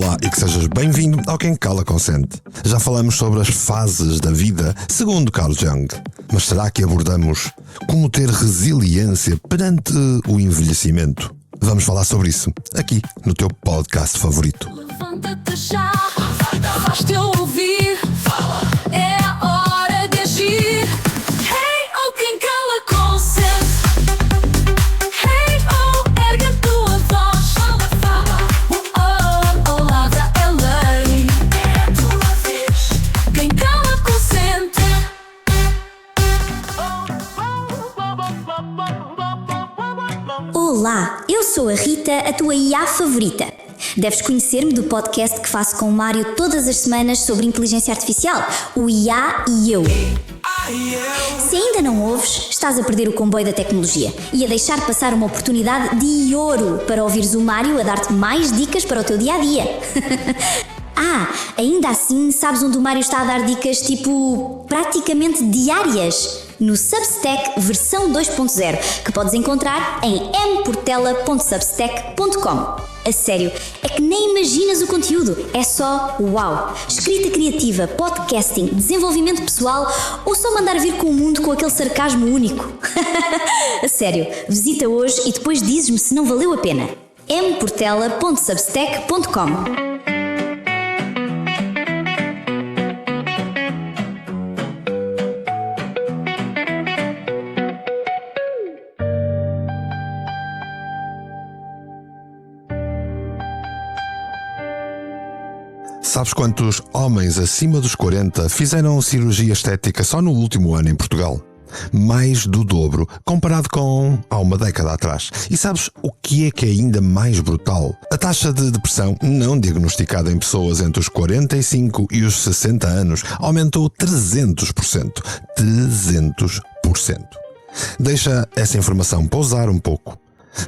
Olá e que sejas bem-vindo ao Quem Cala Consente. Já falamos sobre as fases da vida, segundo Carl Jung. Mas será que abordamos como ter resiliência perante o envelhecimento? Vamos falar sobre isso aqui no teu podcast favorito. Levanta-te já, faz-te ouvir, é a hora de agir. Hey, oh, quem cala consente. Hey, oh, ergue a tua voz. Oh, palavra é lei, é a tua vez. Quem cala consente. Olá, eu sou a Rita, a tua IA favorita. Deves conhecer-me do podcast que faço com o Mário todas as semanas sobre inteligência artificial, o IA e eu. Se ainda não ouves, estás a perder o comboio da tecnologia e a deixar passar uma oportunidade de ouro para ouvires o Mário a dar-te mais dicas para o teu dia-a-dia. Ainda assim, sabes onde o Mário está a dar dicas tipo praticamente diárias? No Substack versão 2.0, que podes encontrar em mportela.substack.com. A sério, é que nem imaginas o conteúdo, é só uau! Escrita criativa, podcasting, desenvolvimento pessoal ou só mandar vir com o mundo com aquele sarcasmo único? A sério, visita hoje e depois dizes-me se não valeu a pena. mportela.substack.com. Sabes quantos homens acima dos 40 fizeram cirurgia estética só no último ano em Portugal? Mais do dobro, comparado com há uma década atrás. E sabes o que é ainda mais brutal? A taxa de depressão não diagnosticada em pessoas entre os 45 e os 60 anos aumentou 300%. 300%. Deixa essa informação pousar um pouco.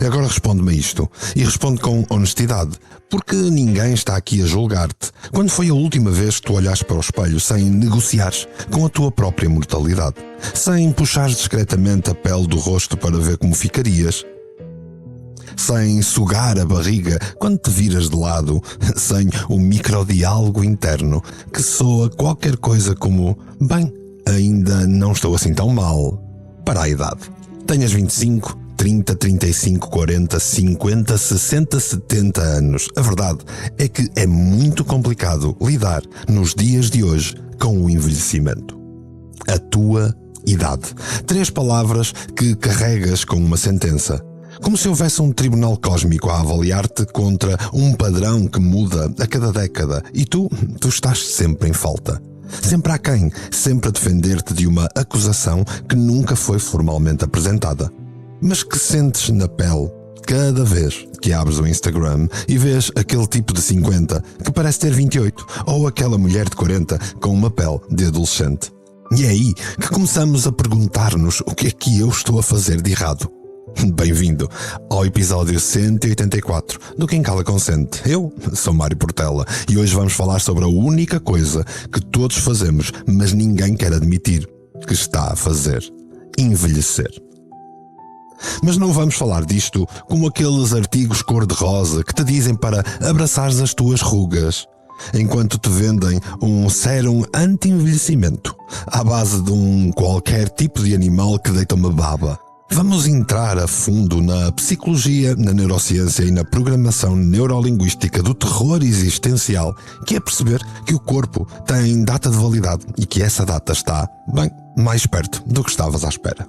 Agora responde-me a isto, e responde com honestidade, porque ninguém está aqui a julgar-te. Quando foi a última vez que tu olhaste para o espelho sem negociares com a tua própria mortalidade? Sem puxares discretamente a pele do rosto para ver como ficarias? Sem sugar a barriga quando te viras de lado? Sem o microdiálogo interno que soa qualquer coisa como bem, ainda não estou assim tão mal para a idade. Tenhas 25, 30, 35, 40, 50, 60, 70 anos. A verdade é que é muito complicado lidar nos dias de hoje com o envelhecimento. A tua idade. 3 palavras que carregas com uma sentença. Como se houvesse um tribunal cósmico a avaliar-te contra um padrão que muda a cada década e tu estás sempre em falta. Sempre aquém, sempre a defender-te de uma acusação que nunca foi formalmente apresentada, mas que sentes na pele cada vez que abres o Instagram e vês aquele tipo de 50 que parece ter 28, ou aquela mulher de 40 com uma pele de adolescente. E é aí que começamos a perguntar-nos o que é que eu estou a fazer de errado. Bem-vindo ao episódio 184 do Quem Cala Consente. Eu sou Mário Portela e hoje vamos falar sobre a única coisa que todos fazemos, mas ninguém quer admitir que está a fazer: envelhecer. Mas não vamos falar disto como aqueles artigos cor-de-rosa que te dizem para abraçares as tuas rugas, enquanto te vendem um sérum anti-envelhecimento à base de um qualquer tipo de animal que deita uma baba. Vamos entrar a fundo na psicologia, na neurociência e na programação neurolinguística do terror existencial, que é perceber que o corpo tem data de validade e que essa data está, bem, mais perto do que estavas à espera.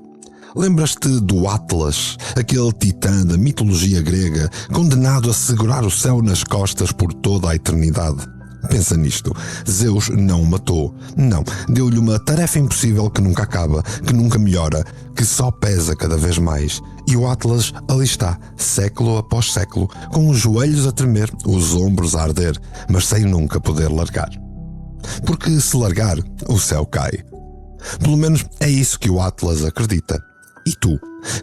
Lembras-te do Atlas, aquele titã da mitologia grega, condenado a segurar o céu nas costas por toda a eternidade? Pensa nisto. Zeus não o matou. Não, deu-lhe uma tarefa impossível que nunca acaba, que nunca melhora, que só pesa cada vez mais. E o Atlas ali está, século após século, com os joelhos a tremer, os ombros a arder, mas sem nunca poder largar. Porque se largar, o céu cai. Pelo menos é isso que o Atlas acredita. E tu?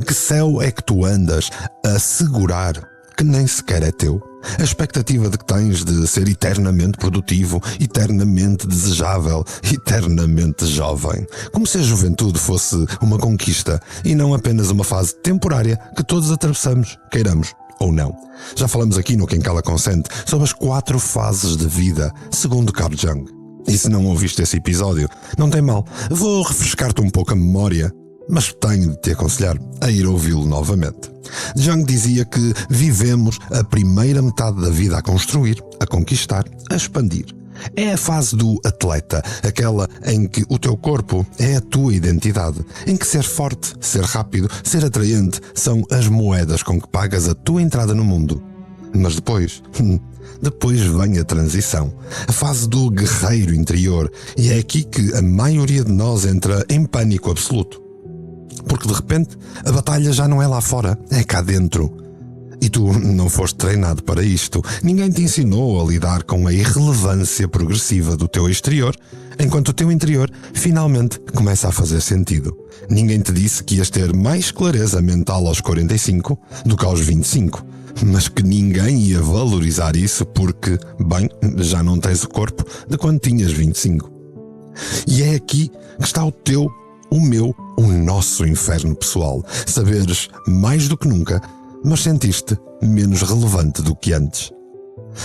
Que céu é que tu andas a segurar que nem sequer é teu? A expectativa de que tens de ser eternamente produtivo, eternamente desejável, eternamente jovem. Como se a juventude fosse uma conquista e não apenas uma fase temporária que todos atravessamos, queiramos ou não. Já falamos aqui no Quem Cala Consente sobre as 4 fases de vida, segundo Carl Jung. E se não ouviste esse episódio, não tem mal, vou refrescar-te um pouco a memória, mas tenho de te aconselhar a ir ouvi-lo novamente. Jung dizia que vivemos a primeira metade da vida a construir, a conquistar, a expandir. É a fase do atleta, aquela em que o teu corpo é a tua identidade, em que ser forte, ser rápido, ser atraente são as moedas com que pagas a tua entrada no mundo. Mas depois vem a transição, a fase do guerreiro interior, e é aqui que a maioria de nós entra em pânico absoluto. Porque de repente a batalha já não é lá fora, é cá dentro. E tu não foste treinado para isto. Ninguém te ensinou a lidar com a irrelevância progressiva do teu exterior, enquanto o teu interior finalmente começa a fazer sentido. Ninguém te disse que ias ter mais clareza mental aos 45 do que aos 25, mas que ninguém ia valorizar isso porque, bem, já não tens o corpo de quando tinhas 25. E é aqui que está o teu, o meu, o nosso inferno pessoal. Saberes mais do que nunca, mas sentiste menos relevante do que antes.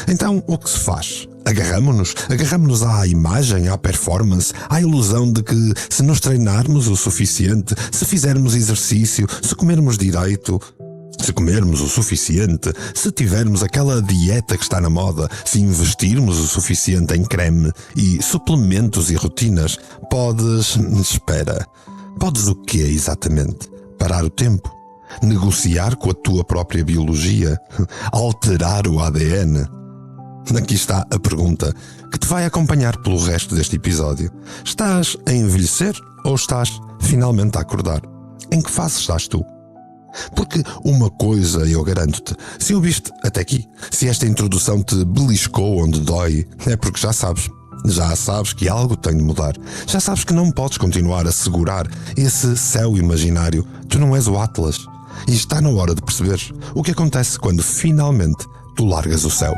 Então, o que se faz? Agarramo-nos à imagem, à performance, à ilusão de que se nos treinarmos o suficiente, se fizermos exercício, se comermos direito, se comermos o suficiente, se tivermos aquela dieta que está na moda, se investirmos o suficiente em creme e suplementos e rotinas, podes o quê exatamente? Parar o tempo? Negociar com a tua própria biologia? Alterar o ADN? Aqui está a pergunta que te vai acompanhar pelo resto deste episódio. Estás a envelhecer ou estás finalmente a acordar? Em que fase estás tu? Porque uma coisa eu garanto-te, se ouviste até aqui, se esta introdução te beliscou onde dói, é porque já sabes que algo tem de mudar. Já sabes que não podes continuar a segurar esse céu imaginário. Tu não és o Atlas. E está na hora de perceberes o que acontece quando finalmente tu largas o céu.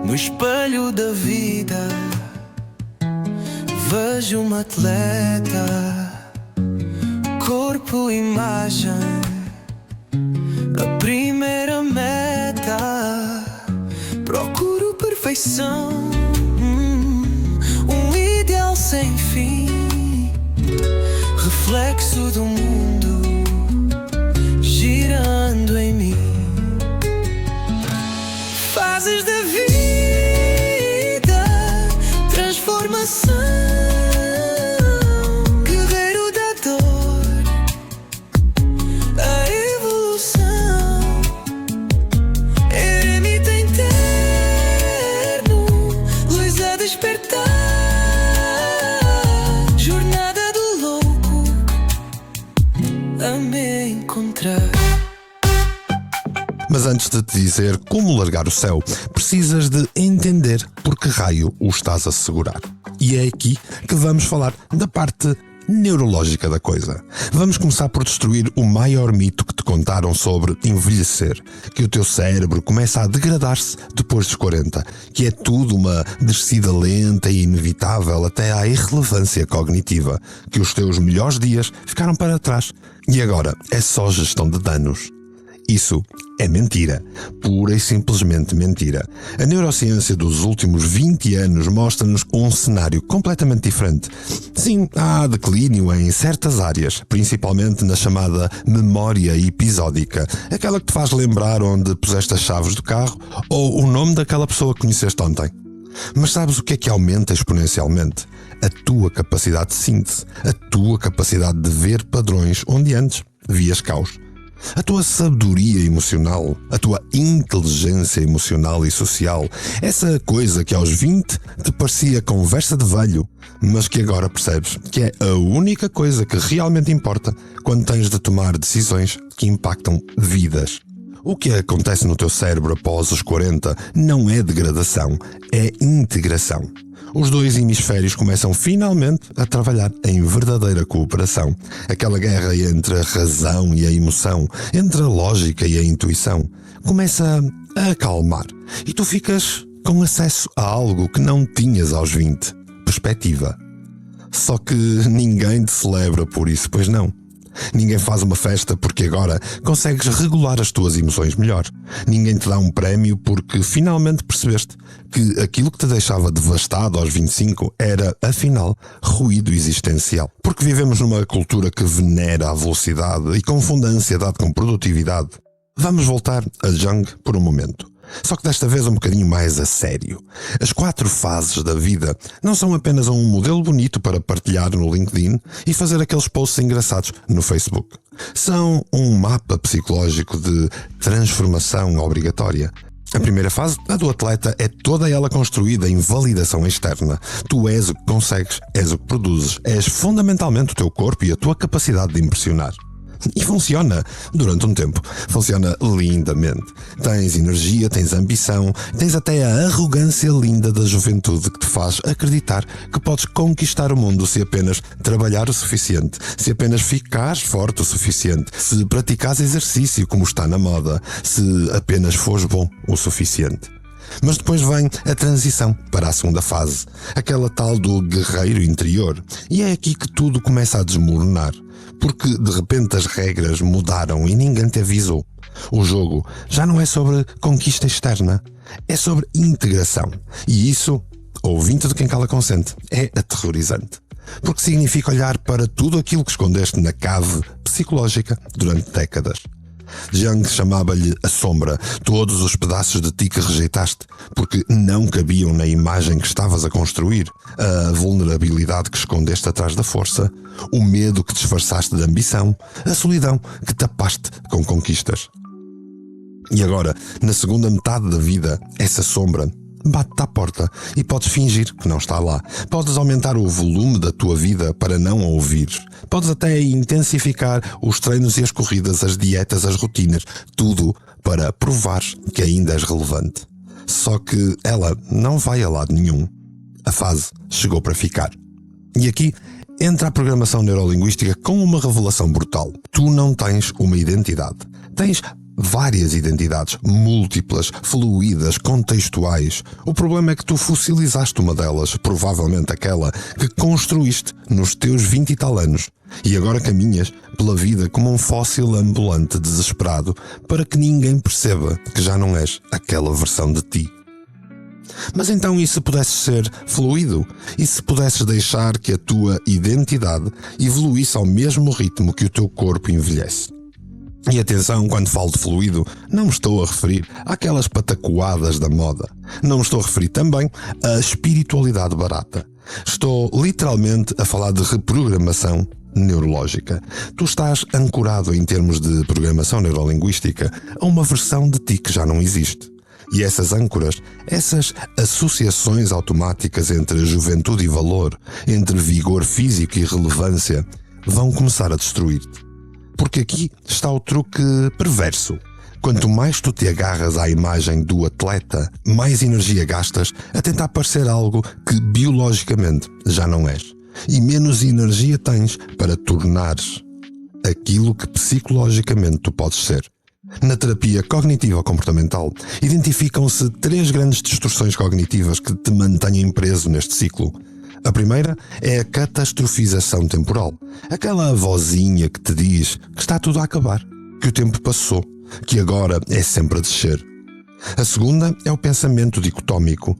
No espelho da vida vejo uma atleta, corpo, imagem, a primeira meta. Procuro perfeição, um ideal sem fim, reflexo do mundo girando em mim. Fases da vida, transformação, guerreiro da dor, a evolução, eremita interno, luz a despertar, jornada do louco a me encontrar. Mas antes de te dizer como largar o céu, precisas de entender por que raio o estás a segurar. E é aqui que vamos falar da parte neurológica da coisa. Vamos começar por destruir o maior mito que te contaram sobre envelhecer, que o teu cérebro começa a degradar-se depois dos 40, que é tudo uma descida lenta e inevitável até à irrelevância cognitiva, que os teus melhores dias ficaram para trás e agora é só gestão de danos. Isso é mentira, pura e simplesmente mentira. A neurociência dos últimos 20 anos mostra-nos um cenário completamente diferente. Sim, há declínio em certas áreas, principalmente na chamada memória episódica, aquela que te faz lembrar onde puseste as chaves do carro ou o nome daquela pessoa que conheceste ontem. Mas sabes o que é que aumenta exponencialmente? A tua capacidade de síntese, a tua capacidade de ver padrões onde antes vias caos. A tua sabedoria emocional, a tua inteligência emocional e social, essa coisa que aos 20 te parecia conversa de velho, mas que agora percebes que é a única coisa que realmente importa quando tens de tomar decisões que impactam vidas. O que acontece no teu cérebro após os 40 não é degradação, é integração. Os dois hemisférios começam finalmente a trabalhar em verdadeira cooperação. Aquela guerra entre a razão e a emoção, entre a lógica e a intuição, começa a acalmar, e tu ficas com acesso a algo que não tinhas aos 20, perspectiva. Só que ninguém te celebra por isso, pois não. Ninguém faz uma festa porque agora consegues regular as tuas emoções melhor. Ninguém te dá um prémio porque finalmente percebeste que aquilo que te deixava devastado aos 25 era, afinal, ruído existencial. Porque vivemos numa cultura que venera a velocidade e confunde a ansiedade com produtividade. Vamos voltar a Jung por um momento. Só que desta vez um bocadinho mais a sério. As 4 fases da vida não são apenas um modelo bonito para partilhar no LinkedIn e fazer aqueles posts engraçados no Facebook. São um mapa psicológico de transformação obrigatória. A primeira fase, a do atleta, é toda ela construída em validação externa. Tu és o que consegues, és o que produzes, és fundamentalmente o teu corpo e a tua capacidade de impressionar. E funciona durante um tempo. Funciona lindamente. Tens energia, tens ambição, tens até a arrogância linda da juventude que te faz acreditar que podes conquistar o mundo se apenas trabalhar o suficiente, se apenas ficares forte o suficiente, se praticares exercício como está na moda, se apenas fores bom o suficiente. Mas depois vem a transição para a segunda fase, aquela tal do guerreiro interior. E é aqui que tudo começa a desmoronar. Porque de repente as regras mudaram e ninguém te avisou. O jogo já não é sobre conquista externa, é sobre integração. E isso, ouvinte de quem cala consente, é aterrorizante. Porque significa olhar para tudo aquilo que escondeste na cave psicológica durante décadas. Jung chamava-lhe a sombra, todos os pedaços de ti que rejeitaste, porque não cabiam na imagem que estavas a construir, a vulnerabilidade que escondeste atrás da força, o medo que disfarçaste de ambição, a solidão que tapaste com conquistas. E agora, na segunda metade da vida, essa sombra bate-te à porta e podes fingir que não está lá. Podes aumentar o volume da tua vida para não a ouvires. Podes até intensificar os treinos e as corridas, as dietas, as rotinas, tudo para provares que ainda és relevante. Só que ela não vai a lado nenhum. A fase chegou para ficar. E aqui entra a programação neurolinguística com uma revelação brutal. Tu não tens uma identidade. Tens várias identidades, múltiplas, fluídas, contextuais. O problema é que tu fossilizaste uma delas, provavelmente aquela que construíste nos teus 20 e tal anos, e agora caminhas pela vida como um fóssil ambulante desesperado para que ninguém perceba que já não és aquela versão de ti. Mas então e se pudesses ser fluido? E se pudesses deixar que a tua identidade evoluísse ao mesmo ritmo que o teu corpo envelhece? E atenção, quando falo de fluido, não me estou a referir àquelas patacoadas da moda. Não me estou a referir também à espiritualidade barata. Estou literalmente a falar de reprogramação neurológica. Tu estás ancorado em termos de programação neurolinguística a uma versão de ti que já não existe. E essas âncoras, essas associações automáticas entre juventude e valor, entre vigor físico e relevância, vão começar a destruir-te. Porque aqui está o truque perverso. Quanto mais tu te agarras à imagem do atleta, mais energia gastas a tentar parecer algo que biologicamente já não és. E menos energia tens para tornares aquilo que psicologicamente tu podes ser. Na terapia cognitivo-comportamental, identificam-se 3 grandes distorções cognitivas que te mantêm preso neste ciclo. A primeira é a catastrofização temporal. Aquela vozinha que te diz que está tudo a acabar, que o tempo passou, que agora é sempre a descer. A segunda é o pensamento dicotómico.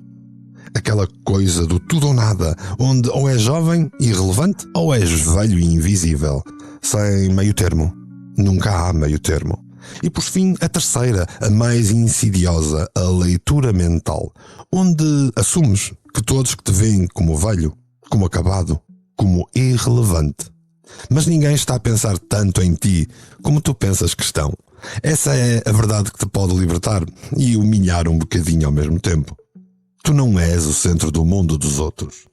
Aquela coisa do tudo ou nada, onde ou és jovem e irrelevante ou és velho e invisível. Sem meio termo. Nunca há meio termo. E por fim, a terceira, a mais insidiosa, a leitura mental, onde assumes que todos que te veem como velho, como acabado, como irrelevante. Mas ninguém está a pensar tanto em ti como tu pensas que estão. Essa é a verdade que te pode libertar e humilhar um bocadinho ao mesmo tempo. Tu não és o centro do mundo dos outros.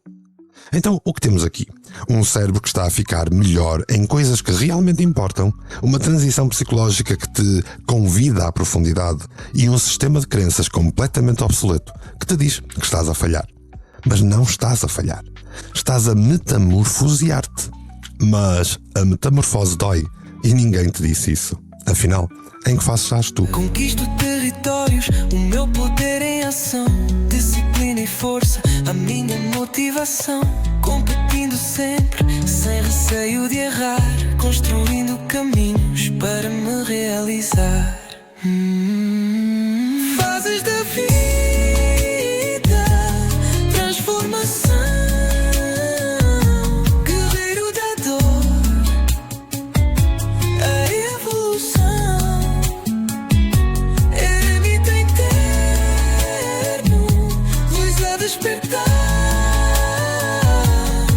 Então, o que temos aqui? Um cérebro que está a ficar melhor em coisas que realmente importam, uma transição psicológica que te convida à profundidade e um sistema de crenças completamente obsoleto que te diz que estás a falhar. Mas não estás a falhar. Estás a metamorfosear-te. Mas a metamorfose dói e ninguém te disse isso. Afinal, em que fase estás tu? Conquisto territórios, motivação, competindo sempre, sem receio de errar, construindo caminhos para me realizar. Fases da vida, transformação, guerreiro da dor, a evolução, eremita interno, luz a despertar,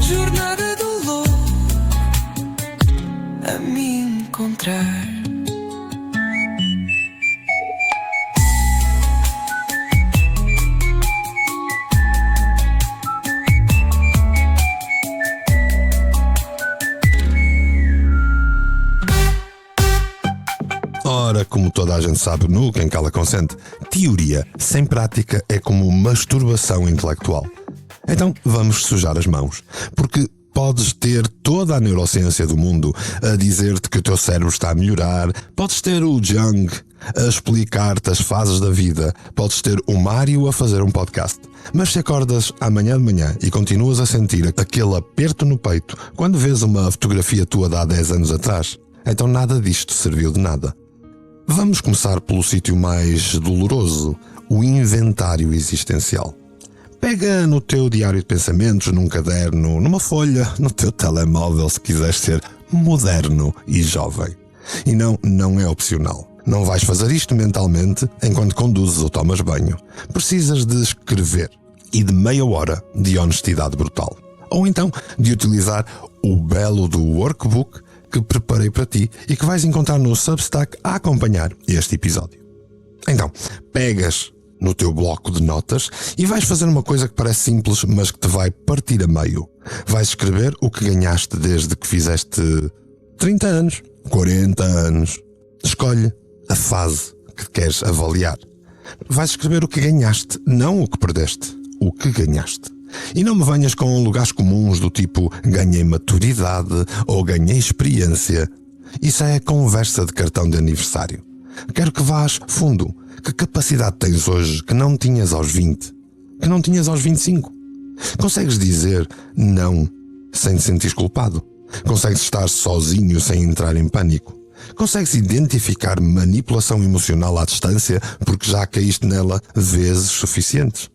jornada do louco a me encontrar. Ora, como toda a gente sabe no Quem Cala Consente, teoria sem prática é como masturbação intelectual. Então vamos sujar as mãos, porque podes ter toda a neurociência do mundo a dizer-te que o teu cérebro está a melhorar, podes ter o Jung a explicar-te as fases da vida, podes ter o Mário a fazer um podcast, mas se acordas amanhã de manhã e continuas a sentir aquele aperto no peito quando vês uma fotografia tua de há 10 anos atrás, então nada disto serviu de nada. Vamos começar pelo sítio mais doloroso, o inventário existencial. Pega no teu diário de pensamentos, num caderno, numa folha, no teu telemóvel, se quiseres ser moderno e jovem. E não é opcional. Não vais fazer isto mentalmente enquanto conduzes ou tomas banho. Precisas de escrever e de meia hora de honestidade brutal. Ou então de utilizar o belo do workbook que preparei para ti e que vais encontrar no Substack a acompanhar este episódio. Então, pegas no teu bloco de notas e vais fazer uma coisa que parece simples, mas que te vai partir a meio. Vais escrever o que ganhaste desde que fizeste 30 anos, 40 anos. Escolhe a fase que queres avaliar. Vais escrever o que ganhaste, não o que perdeste, o que ganhaste. E não me venhas com lugares comuns do tipo ganhei maturidade ou ganhei experiência. Isso é conversa de cartão de aniversário. Quero que vás fundo. Que capacidade tens hoje que não tinhas aos 20? Que não tinhas aos 25? Consegues dizer não sem te sentir culpado? Consegues estar sozinho sem entrar em pânico? Consegues identificar manipulação emocional à distância porque já caíste nela vezes suficientes?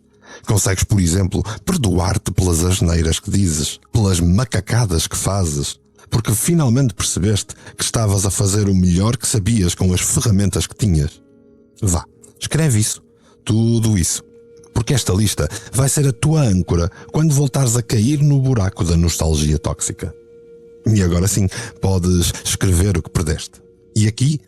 Consegues, por exemplo, perdoar-te pelas asneiras que dizes, pelas macacadas que fazes, porque finalmente percebeste que estavas a fazer o melhor que sabias com as ferramentas que tinhas? Vá, escreve isso, tudo isso, porque esta lista vai ser a tua âncora quando voltares a cair no buraco da nostalgia tóxica. E agora sim, podes escrever o que perdeste. E aqui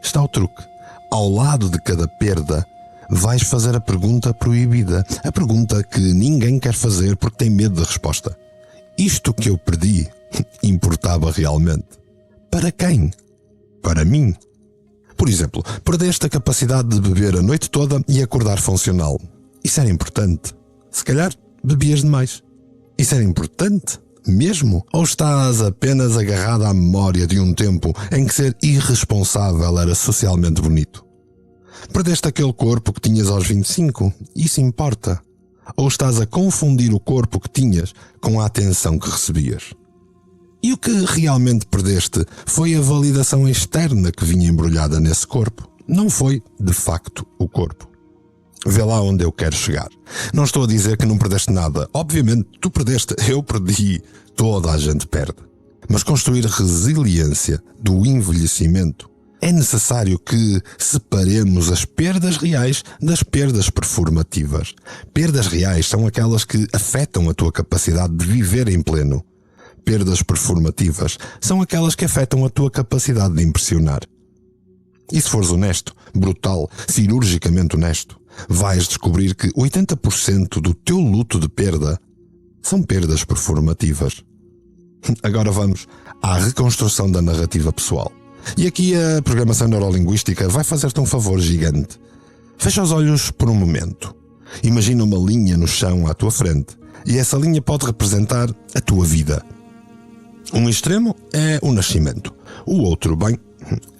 está o truque. Ao lado de cada perda, vais fazer a pergunta proibida, a pergunta que ninguém quer fazer porque tem medo da resposta. Isto que eu perdi importava realmente? Para quem? Para mim? Por exemplo, perdeste a capacidade de beber a noite toda e acordar funcional. Isso era importante? Se calhar bebias demais. Isso era importante? Mesmo? Ou estás apenas agarrado à memória de um tempo em que ser irresponsável era socialmente bonito? Perdeste aquele corpo que tinhas aos 25? Isso importa? Ou estás a confundir o corpo que tinhas com a atenção que recebias? E o que realmente perdeste foi a validação externa que vinha embrulhada nesse corpo. Não foi, de facto, o corpo. Vê lá onde eu quero chegar. Não estou a dizer que não perdeste nada. Obviamente, tu perdeste, eu perdi. Toda a gente perde. Mas construir resiliência do envelhecimento é necessário que separemos as perdas reais das perdas performativas. Perdas reais são aquelas que afetam a tua capacidade de viver em pleno. Perdas performativas são aquelas que afetam a tua capacidade de impressionar. E se fores honesto, brutal, cirurgicamente honesto, vais descobrir que 80% do teu luto de perda são perdas performativas. Agora vamos à reconstrução da narrativa pessoal. E aqui a programação neurolinguística vai fazer-te um favor gigante. Fecha os olhos por um momento. Imagina uma linha no chão à tua frente e essa linha pode representar a tua vida. Um extremo é o nascimento, o outro, bem,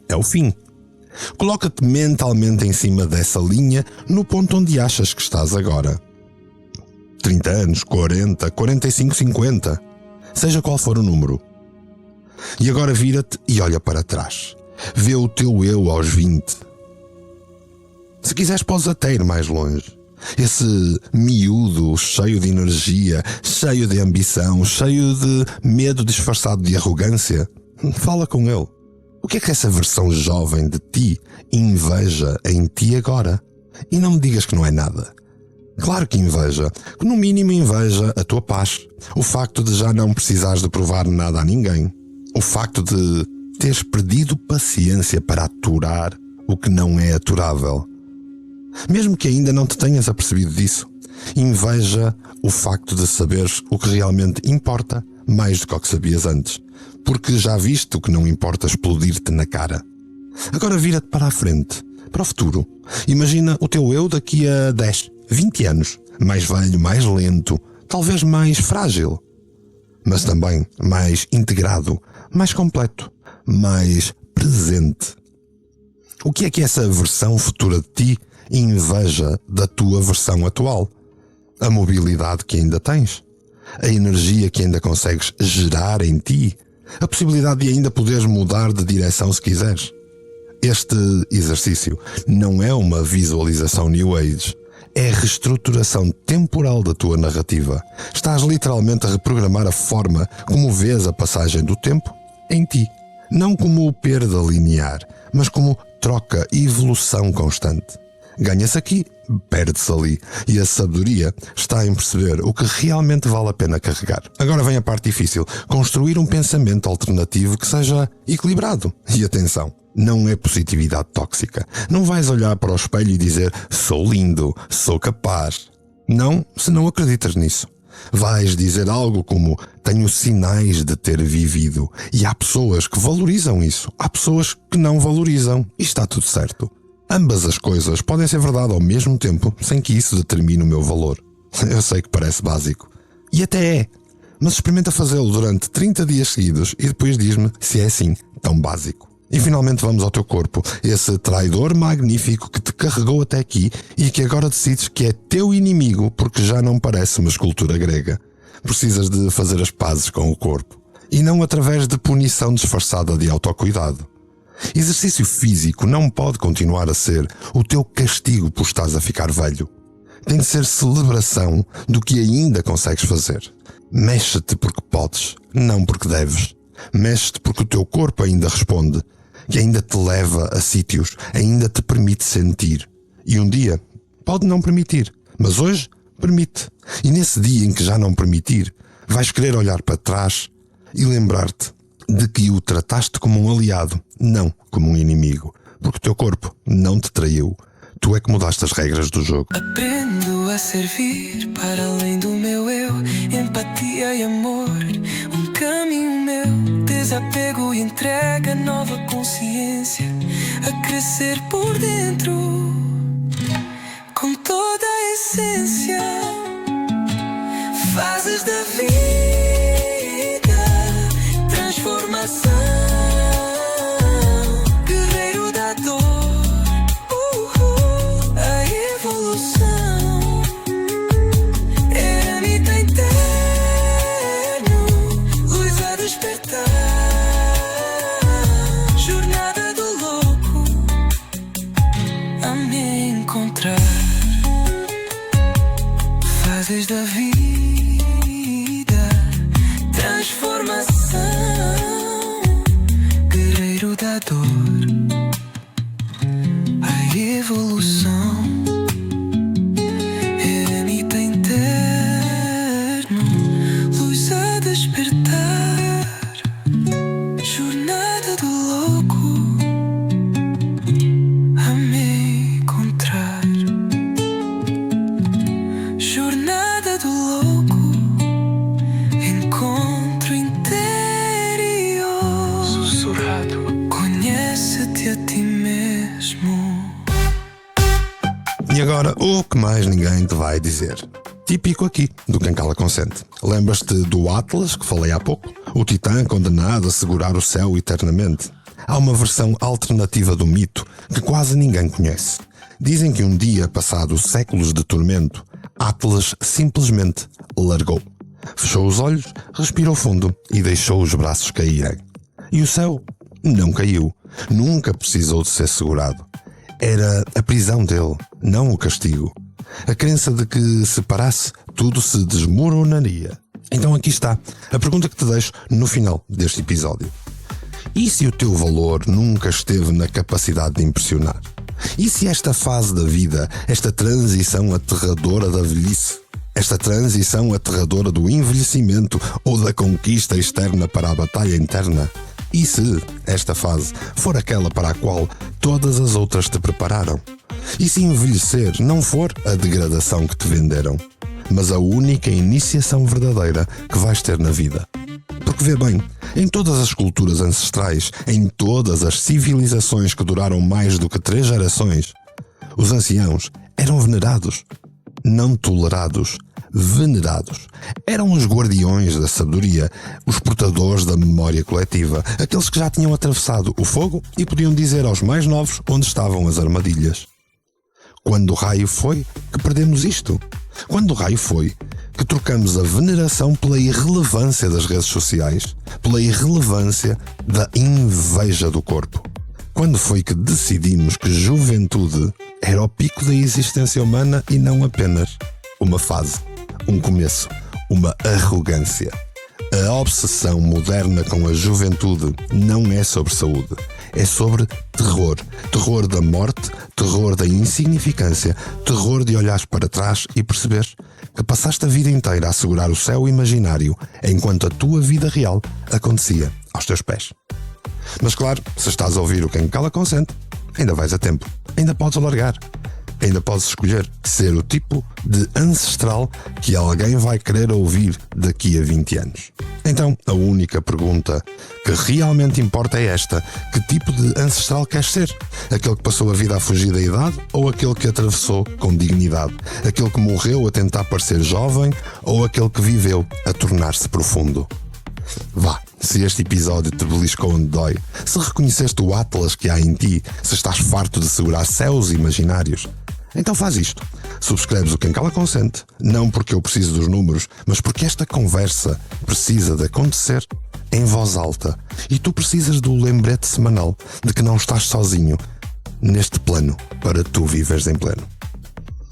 é o fim. Coloca-te mentalmente em cima dessa linha no ponto onde achas que estás agora. 30 anos, 40, 45, 50, seja qual for o número. E agora vira-te e olha para trás. Vê o teu eu aos 20. Se quiseres podes até ir mais longe. Esse miúdo cheio de energia, cheio de ambição, cheio de medo disfarçado de arrogância. Fala com ele. O que é que essa versão jovem de ti inveja em ti agora? E não me digas que não é nada. Claro que inveja, que no mínimo inveja a tua paz. O facto de já não precisares de provar nada a ninguém. O facto de teres perdido paciência para aturar o que não é aturável. Mesmo que ainda não te tenhas apercebido disso, inveja o facto de saberes o que realmente importa mais do que o que sabias antes, porque já viste o que não importa explodir-te na cara. Agora vira-te para a frente, para o futuro. Imagina o teu eu daqui a 10, 20 anos, mais velho, mais lento, talvez mais frágil, mas também mais integrado, mais completo, mais presente. O que é que essa versão futura de ti inveja da tua versão atual? A mobilidade que ainda tens, a energia que ainda consegues gerar em ti, a possibilidade de ainda poderes mudar de direção se quiseres. Este exercício não é uma visualização New Age, é a reestruturação temporal da tua narrativa. Estás literalmente a reprogramar a forma como vês a passagem do tempo em ti, não como perda linear, mas como troca e evolução constante. Ganha-se aqui, perde-se ali, e a sabedoria está em perceber o que realmente vale a pena carregar. Agora vem a parte difícil, construir um pensamento alternativo que seja equilibrado. E atenção, não é positividade tóxica. Não vais olhar para o espelho e dizer sou lindo, sou capaz. Não, se não acreditas nisso. Vais dizer algo como tenho sinais de ter vivido. E há pessoas que valorizam isso, há pessoas que não valorizam. E está tudo certo. Ambas as coisas podem ser verdade ao mesmo tempo, sem que isso determine o meu valor. Eu sei que parece básico. E até é. Mas experimenta fazê-lo durante 30 dias seguidos e depois diz-me se é assim, tão básico. E finalmente vamos ao teu corpo, esse traidor magnífico que te carregou até aqui e que agora decides que é teu inimigo porque já não parece uma escultura grega. Precisas de fazer as pazes com o corpo. E não através de punição disfarçada de autocuidado. Exercício físico não pode continuar a ser o teu castigo por estás a ficar velho. Tem de ser celebração do que ainda consegues fazer. Mexe-te porque podes, não porque deves. Mexe-te porque o teu corpo ainda responde, que ainda te leva a sítios, ainda te permite sentir. E um dia pode não permitir, mas hoje permite. E nesse dia em que já não permitir, vais querer olhar para trás e lembrar-te de que o trataste como um aliado, não como um inimigo, porque o teu corpo não te traiu. Tu é que mudaste as regras do jogo. Aprendo a servir para além do meu eu, empatia e amor, um caminho meu, desapego e entrega, nova consciência, a crescer por dentro, com toda a essência, fases da vida, transformação, guerreiro da dor, a evolução, eremita interno, luz a despertar, jornada do louco, a me encontrar, fases da vida, transformação, guerreiro da dor, a evolução, eremita interno, luz a despertar, jornada do louco, a me encontrar, jornada do louco, encontro interior, sussurrado, conhece-te a ti mesmo. E agora, o que mais ninguém te vai dizer. Típico aqui, do Quem Cala Consente. Lembras-te do Atlas, que falei há pouco? O titã condenado a segurar o céu eternamente. Há uma versão alternativa do mito que quase ninguém conhece. Dizem que um dia, passado séculos de tormento, Atlas simplesmente largou. Fechou os olhos, respirou fundo e deixou os braços caírem. E o céu não caiu. Nunca precisou de ser segurado. Era a prisão dele, não o castigo. A crença de que se parasse, tudo se desmoronaria. Então aqui está a pergunta que te deixo no final deste episódio. E se o teu valor nunca esteve na capacidade de impressionar? E se esta fase da vida, esta transição aterradora da velhice, esta transição aterradora do envelhecimento ou da conquista externa para a batalha interna, e se esta fase for aquela para a qual todas as outras te prepararam? E se envelhecer não for a degradação que te venderam, mas a única iniciação verdadeira que vais ter na vida? Porque vê bem, em todas as culturas ancestrais, em todas as civilizações que duraram mais do que 3 gerações, os anciãos eram venerados, não tolerados, venerados. Eram os guardiões da sabedoria, os portadores da memória coletiva, aqueles que já tinham atravessado o fogo e podiam dizer aos mais novos onde estavam as armadilhas. Quando raio foi que perdemos isto? Quando raio foi que trocamos a veneração pela irrelevância das redes sociais, pela irrelevância da inveja do corpo? Quando foi que decidimos que juventude era o pico da existência humana e não apenas uma fase, um começo, uma arrogância? A obsessão moderna com a juventude não é sobre saúde, é sobre terror. Terror da morte, terror da insignificância, terror de olhares para trás e perceberes que passaste a vida inteira a segurar o céu imaginário enquanto a tua vida real acontecia aos teus pés. Mas claro, se estás a ouvir o Quem Cala Consente, ainda vais a tempo, ainda podes largar. Ainda podes escolher ser o tipo de ancestral que alguém vai querer ouvir daqui a 20 anos. Então, a única pergunta que realmente importa é esta: que tipo de ancestral queres ser? Aquele que passou a vida a fugir da idade ou aquele que atravessou com dignidade? Aquele que morreu a tentar parecer jovem ou aquele que viveu a tornar-se profundo? Vá, se este episódio te beliscou onde dói, se reconheceste o Atlas que há em ti, se estás farto de segurar céus imaginários, então faz isto. Subscreves o Quem Cala Consente, não porque eu preciso dos números, mas porque esta conversa precisa de acontecer em voz alta. E tu precisas do lembrete semanal de que não estás sozinho neste plano para tu viveres em pleno.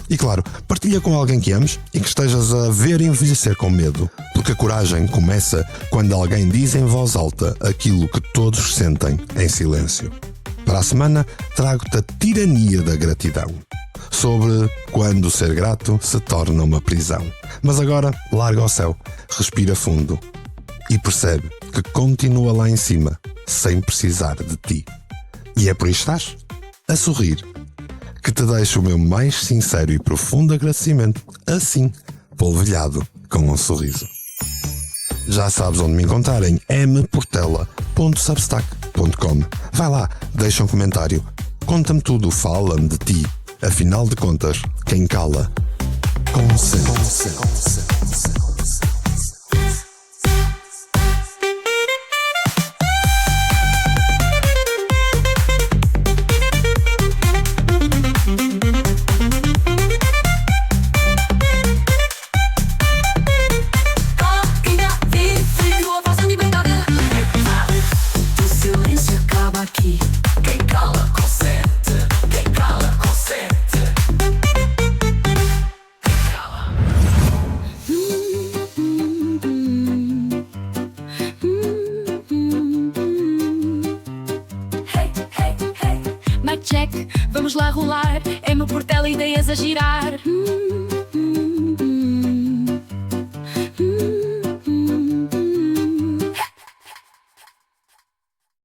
E claro, partilha com alguém que ames e que estejas a ver envelhecer com medo, porque a coragem começa quando alguém diz em voz alta aquilo que todos sentem em silêncio. Para a semana, trago-te a tirania da gratidão, sobre quando ser grato se torna uma prisão. Mas agora, larga ao céu, respira fundo e percebe que continua lá em cima, sem precisar de ti. E é por isso que estás a sorrir, que te deixo o meu mais sincero e profundo agradecimento, assim, polvilhado com um sorriso. Já sabes onde me encontrar, em mportela.substack.com. Vai lá, deixa um comentário, conta-me tudo, fala-me de ti. Afinal de contas, quem cala, consente. Check, vamos lá rolar. É meu Portela, ideias a girar.